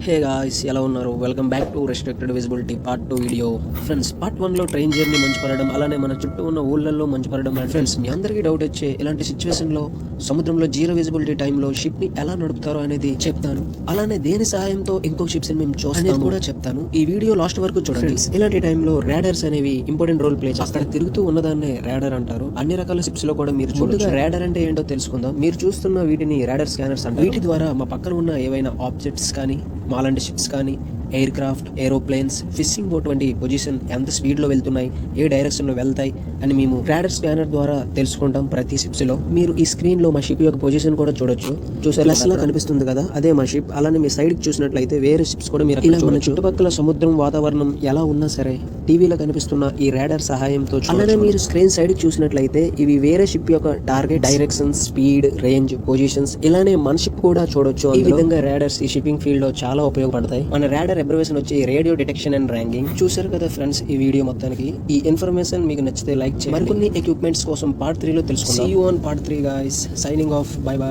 Hey guys, ఎలా ఉన్నారు? Welcome back to restricted visibility part 2 video. Friends, part 1 లో train journey మంచు పడడం, అలానే మన చుట్టూ ఉన్న ఊళ్ళల్లో మంచు పడడం. అండ్ ఫ్రెండ్స్, మీ అందరికీ డౌట్ వచ్చే ఇలాంటి సిచ్యువేషన్ లో సముద్రంలో జీరో విజిబిలిటీ టైంలో షిప్ ని ఎలా నడుపుతారో అనేది చెప్తాను. అలానే దేని సహాయంతో ఇంకో షిప్స్ ని మేము చూస్తాము కూడా చెప్తాను. ఈ వీడియో లాస్ట్ వరకు చూడండి. ఇలాంటి టైంలో రాడర్స్ అనేవి ఇంపార్టెంట్ రోల్ ప్లే చేస్తారు. అక్కడ తిరుగుతూ ఉన్నదాన్నే రాడర్ అంటారు. అన్ని రకాల షిప్స్ లో కూడా మీరు చూడగా రాడర్ అంటే ఏంటో తెలుసుకుందాం. మీరు చూస్తున్న వీటిని రాడర్ స్కానర్స్ అంటారు. వీటి ద్వారా మా పక్కన ఉన్న ఏవైనా ఆబ్జెక్ట్స్ కానీ, మాలాంటి షిప్స్ కానీ, air craft, aeroplanes, fishing boat వంటి పొజిషన్ ఎంత స్పీడ్ లో వెళ్తున్నాయి, ఏ డైరెక్షన్ లో వెళ్తాయి అని మేము రాడర్ స్కానర్ ద్వారా తెలుసుకుంటాం. ప్రతి షిప్స్ లో మీరు ఈ స్క్రీన్ లో మా షిప్ యొక్క పొజిషన్ కూడా చూడొచ్చు. చూసారు, ప్లస్ లా కనిపిస్తుంది కదా, అదే మా షిప్. అలానే మీ సైడ్ కి చూసినట్లయితే వేరే షిప్స్ కూడా మీరు ఇలా మన చుట్టుపక్కల సముద్రం వాతావరణం ఎలా ఉన్నా సరే టీవీలో కనిపిస్తున్న ఈ రాడర్ సహాయంతో. అలానే మీరు స్క్రీన్ సైడ్ కి చూసినట్లయితే ఇవి వేరే షిప్ యొక్క target, direction, speed, range, positions, ఇలానే మన షిప్ కూడా చూడొచ్చు. ఈ విధంగా రాడర్స్ ఈ షిప్పింగ్ ఫీల్డ్ లో చాలా ఉపయోగపడతాయి. మన రాడర్ అబ్రివేషన్ వచ్చి రేడియో డిటెక్షన్ అండ్ ర్యాంకింగ్. చూసారు కదా ఫ్రెండ్స్, ఈ వీడియో మొత్తానికి. ఈ ఇన్ఫర్మేషన్ మీకు నచ్చితే లైక్ చేయండి. మరికొన్ని ఎక్విప్మెంట్స్ కోసం పార్ట్ 3 లో తెలుసుకుందాం. See you on part 3 guys. Signing off. Bye bye.